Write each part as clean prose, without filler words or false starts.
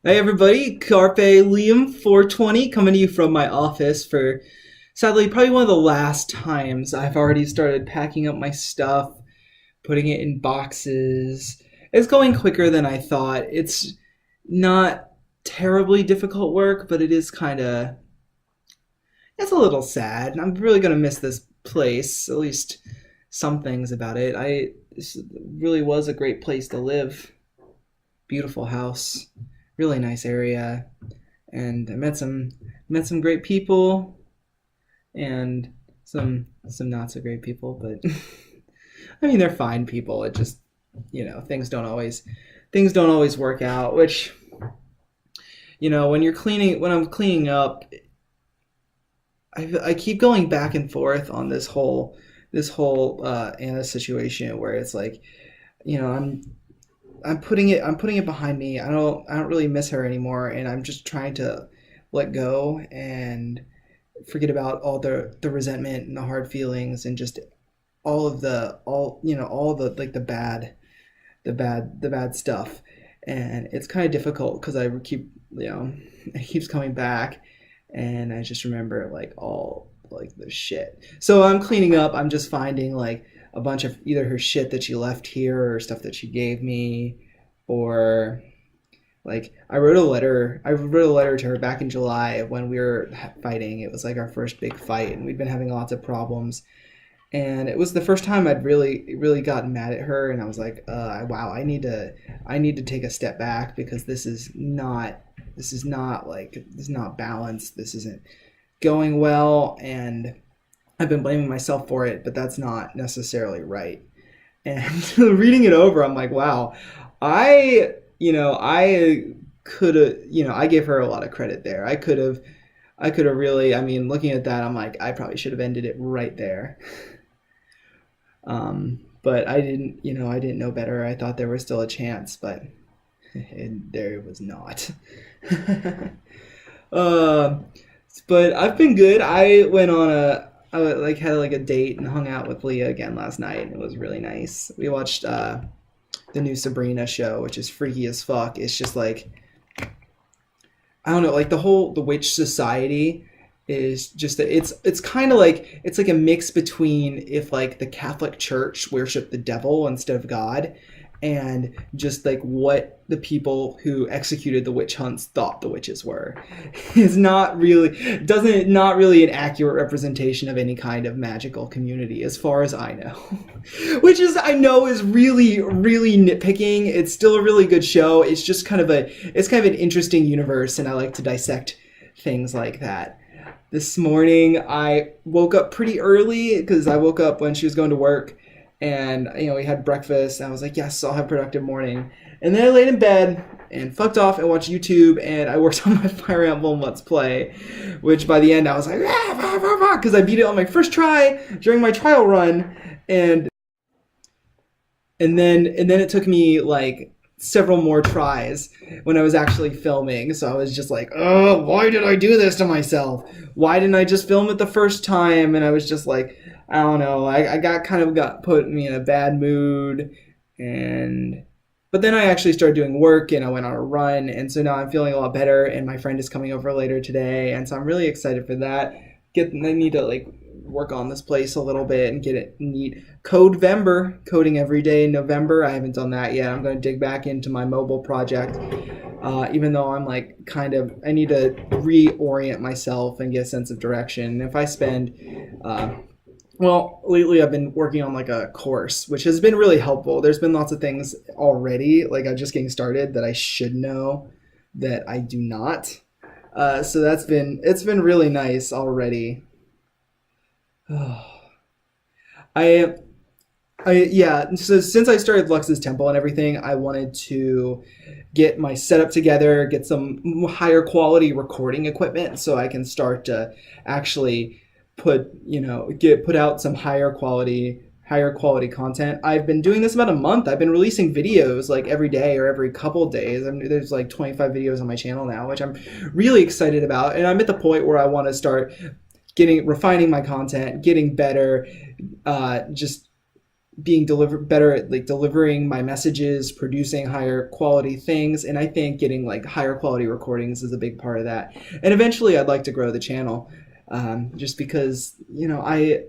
Hey everybody, Carpe Liam 420 coming to you from my office for sadly probably one of the last times. I've already started packing up my stuff, putting it in boxes. It's going quicker than I thought. It's not terribly difficult work, but it is kind of it's a little sad. I'm really going to miss this place, at least some things about it. This really was a great place to live. Beautiful house, really nice area, and I met some great people and some not so great people, but I mean they're fine people. It just things don't always work out, which when I'm cleaning up, I keep going back and forth on this whole Anna situation where it's like, I'm putting it behind me. I don't really miss her anymore, and I'm just trying to let go and forget about all the resentment and the hard feelings and just all the like the bad stuff. And it's kind of difficult because I keep it keeps coming back, and I just remember like all like the shit. So I'm cleaning up. I'm just finding like a bunch of either her shit that she left here or stuff that she gave me, or like I wrote a letter to her back in July when we were fighting. It was like our first big fight, and we'd been having lots of problems. And it was the first time I'd really gotten mad at her, and I was like, wow, I need to take a step back because this is not balanced. This isn't going well, and I've been blaming myself for it, but that's not necessarily right. And reading it over, I'm like, wow, I could have, I gave her a lot of credit there. I could have really, I mean, looking at that, I'm like, I probably should have ended it right there. But I didn't know better. I thought there was still a chance, but there was not. uh, but I've been good. I had like a date and hung out with Leah again last night. It was really nice. We watched the new Sabrina show, which is freaky as fuck. It's just like, I don't know, like the witch society is just that it's kind of like it's like a mix between if like the Catholic Church worshiped the devil instead of God, and just like what the people who executed the witch hunts thought the witches were is not really an accurate representation of any kind of magical community as far as I know. Which is I know is really really nitpicking. It's still a really good show. It's kind of an interesting universe, and I like to dissect things like that. This morning I woke up pretty early because I woke up when she was going to work, and we had breakfast, and I was like, yes, I'll have a productive morning. And then I laid in bed and fucked off and watched YouTube, and I worked on my Fire Emblem Let's Play, which by the end I was like, because I beat it on my first try during my trial run, and and then it took me like several more tries when I was actually filming. So I was just like, oh, why did I do this to myself? Why didn't I just film it the first time? And I was just like, I don't know. I got put me in a bad mood, and but then I actually started doing work and I went on a run, and so now I'm feeling a lot better. And my friend is coming over later today, and so I'm really excited for that. I need to like work on this place a little bit and get it neat. Coding every day in November. I haven't done that yet. I'm going to dig back into my mobile project, even though I'm like I need to reorient myself and get a sense of direction. If I spend, well, lately I've been working on like a course, which has been really helpful. There's been lots of things already, like I'm just getting started that I should know that I do not. So it's been really nice already. I yeah. So since I started Lux's Temple and everything, I wanted to get my setup together, get some higher quality recording equipment, so I can start to actually put out some higher quality content. I've been doing this about a month. I've been releasing videos like every day or every couple days. I mean, there's like 25 videos on my channel now, which I'm really excited about. And I'm at the point where I want to start refining my content, getting better, just being better at like delivering my messages, producing higher quality things, and I think getting like higher quality recordings is a big part of that. And eventually, I'd like to grow the channel, just because I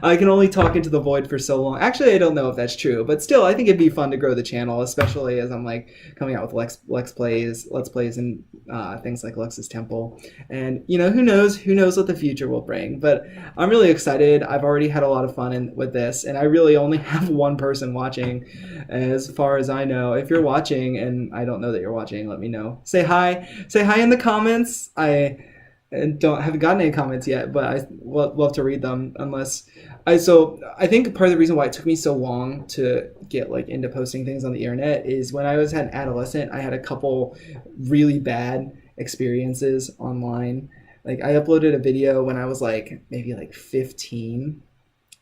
I can only talk into the void for so long. Actually, I don't know if that's true, but still, I think it'd be fun to grow the channel, especially as I'm like coming out with let's plays, and things like Lex's Temple. And who knows what the future will bring. But I'm really excited. I've already had a lot of fun with this, and I really only have one person watching, as far as I know. If you're watching, and I don't know that you're watching, let me know. Say hi. Say hi in the comments. And haven't gotten any comments yet, but I love to read them. So I think part of the reason why it took me so long to get like into posting things on the internet is when I was an adolescent, I had a couple really bad experiences online. Like I uploaded a video when I was like maybe like 15.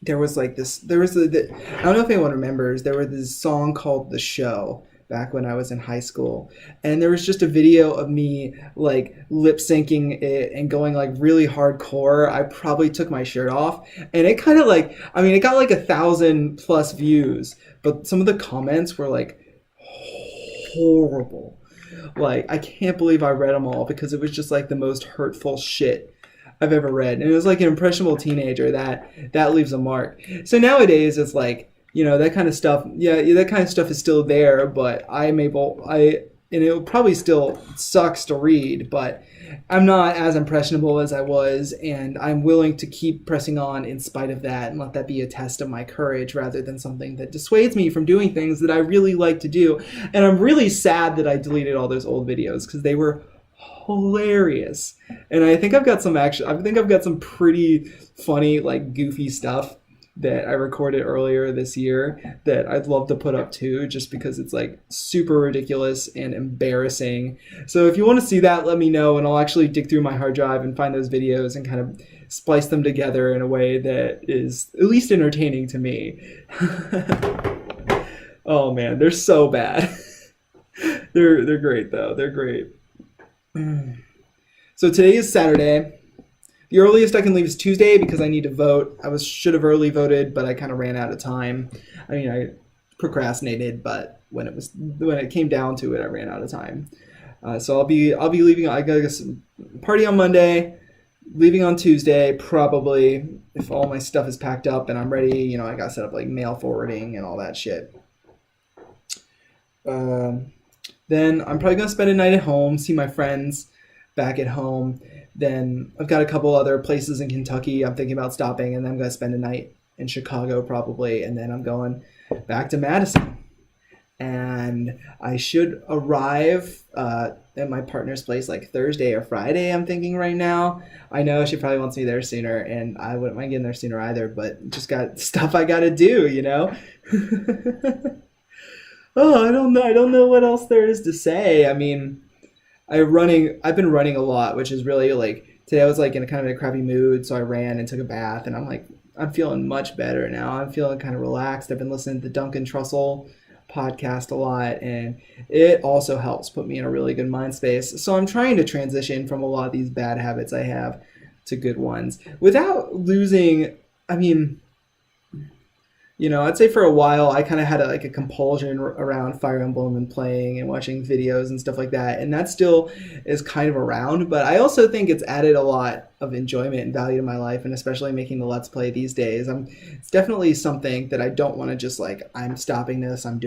There was I don't know if anyone remembers, there was this song called The Show back when I was in high school, and there was just a video of me like lip syncing it and going like really hardcore. I probably took my shirt off, and it kind of like, I mean, it got like 1,000+ views, but some of the comments were like horrible. Like I can't believe I read them all, because it was just like the most hurtful shit I've ever read, and it was like an impressionable teenager that leaves a mark. So nowadays it's like, that kind of stuff, that kind of stuff is still there, but and it probably still sucks to read, but I'm not as impressionable as I was, and I'm willing to keep pressing on in spite of that, and let that be a test of my courage rather than something that dissuades me from doing things that I really like to do. And I'm really sad that I deleted all those old videos, because they were hilarious. And I think I've got some pretty funny, like goofy stuff that I recorded earlier this year that I'd love to put up too, just because it's like super ridiculous and embarrassing. So if you want to see that, let me know, and I'll actually dig through my hard drive and find those videos and kind of splice them together in a way that is at least entertaining to me. Oh man, they're so bad. They're great though. They're great. So today is Saturday. The earliest I can leave is Tuesday because I need to vote. Should have early voted, but I kind of ran out of time. I mean, I procrastinated, but when it came down to it, I ran out of time. So I'll be leaving. I got a party on Monday, leaving on Tuesday probably, if all my stuff is packed up and I'm ready. I got set up like mail forwarding and all that shit. Then I'm probably gonna spend a night at home, see my friends back at home. Then I've got a couple other places in Kentucky I'm thinking about stopping, and then I'm going to spend a night in Chicago probably, and then I'm going back to Madison. And I should arrive at my partner's place like Thursday or Friday, I'm thinking right now. I know she probably wants me there sooner, and I wouldn't mind getting there sooner either, but just got stuff I got to do, Oh, I don't know what else there is to say. I mean, I've been running a lot, which is really like, today I was like in a kind of a crappy mood, so I ran and took a bath, and I'm feeling much better now. I'm feeling kind of relaxed. I've been listening to the Duncan Trussell podcast a lot, and it also helps put me in a really good mind space. So I'm trying to transition from a lot of these bad habits I have to good ones without losing, I mean, I'd say for a while I kind of had a compulsion around Fire Emblem and playing and watching videos and stuff like that, and that still is kind of around, but I also think it's added a lot of enjoyment and value to my life, and especially making the Let's Play these days. It's definitely something that I don't want to just like, I'm stopping this, I'm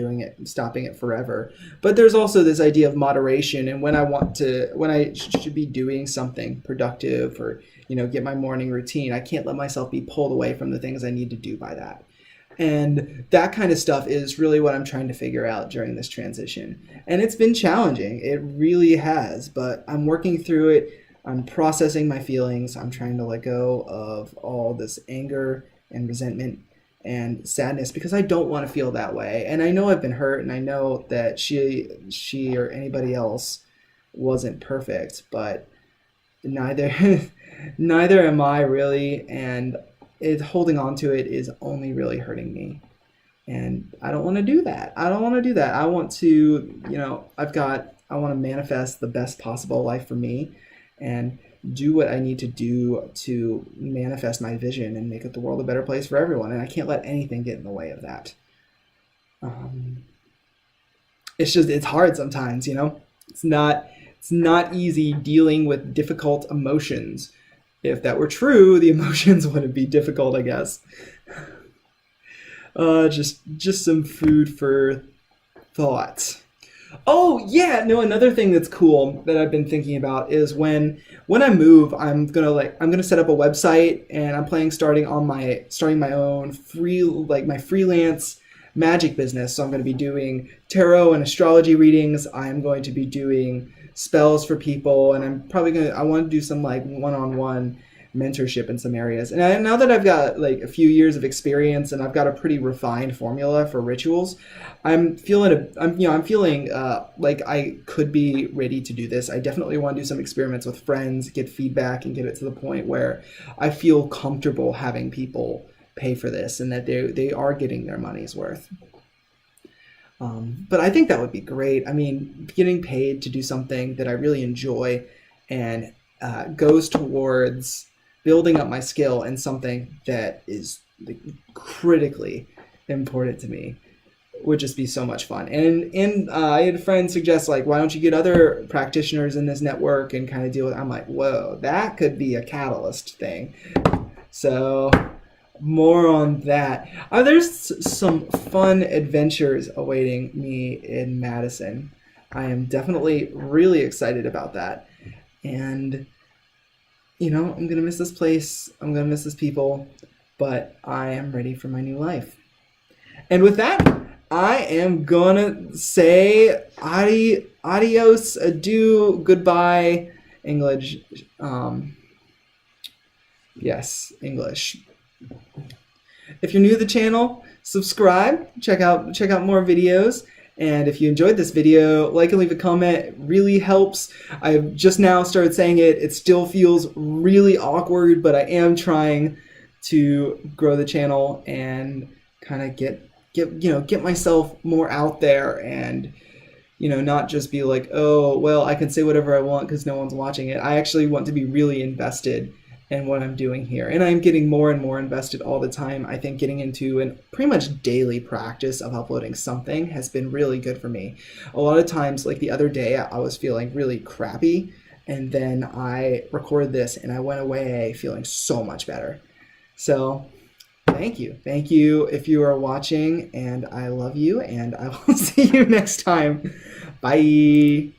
stopping it forever. But there's also this idea of moderation, and when I should be doing something productive or, get my morning routine, I can't let myself be pulled away from the things I need to do by that. And that kind of stuff is really what I'm trying to figure out during this transition. And it's been challenging. It really has. But I'm working through it. I'm processing my feelings. I'm trying to let go of all this anger and resentment and sadness, because I don't want to feel that way. And I know I've been hurt, and I know that she or anybody else wasn't perfect, but neither am I really. And holding on to it is only really hurting me, and I don't want to do that. I want to, I want to manifest the best possible life for me, and do what I need to do to manifest my vision and make it the world a better place for everyone. And I can't let anything get in the way of that. It's hard sometimes, it's not easy dealing with difficult emotions. If that were true, the emotions wouldn't be difficult, I guess. Just some food for thought. Oh yeah, no, another thing that's cool that I've been thinking about is when I move, I'm gonna set up a website, and I'm planning starting my own my freelance magic business. So I'm going to be doing tarot and astrology readings. I'm going to be doing spells for people, and I want to do some like one-on-one mentorship in some areas. And now that I've got like a few years of experience and I've got a pretty refined formula for rituals, I'm feeling like I could be ready to do this. I definitely want to do some experiments with friends, get feedback, and get it to the point where I feel comfortable having people pay for this and that they are getting their money's worth. But I think that would be great. I mean, getting paid to do something that I really enjoy and goes towards building up my skill in something that is like, critically important to me would just be so much fun. And I had a friend suggest, like, why don't you get other practitioners in this network and kind of deal with it? I'm like, whoa, that could be a catalyst thing. So more on that. There's some fun adventures awaiting me in Madison. I am definitely really excited about that. And, I'm going to miss this place. I'm going to miss these people. But I am ready for my new life. And with that, I am going to say adios, adieu, goodbye, English. Yes, English. If you're new to the channel, subscribe, check out more videos, and if you enjoyed this video, like and leave a comment. It really helps. I've just now started saying it. It still feels really awkward, but I am trying to grow the channel and kind of get myself more out there and not just be like, oh, well, I can say whatever I want because no one's watching it. I actually want to be really invested in what I'm doing here. And I'm getting more and more invested all the time. I think getting into a pretty much daily practice of uploading something has been really good for me. A lot of times, like the other day, I was feeling really crappy, and then I recorded this and I went away feeling so much better. So thank you if you are watching, and I love you, and I will see you next time. Bye.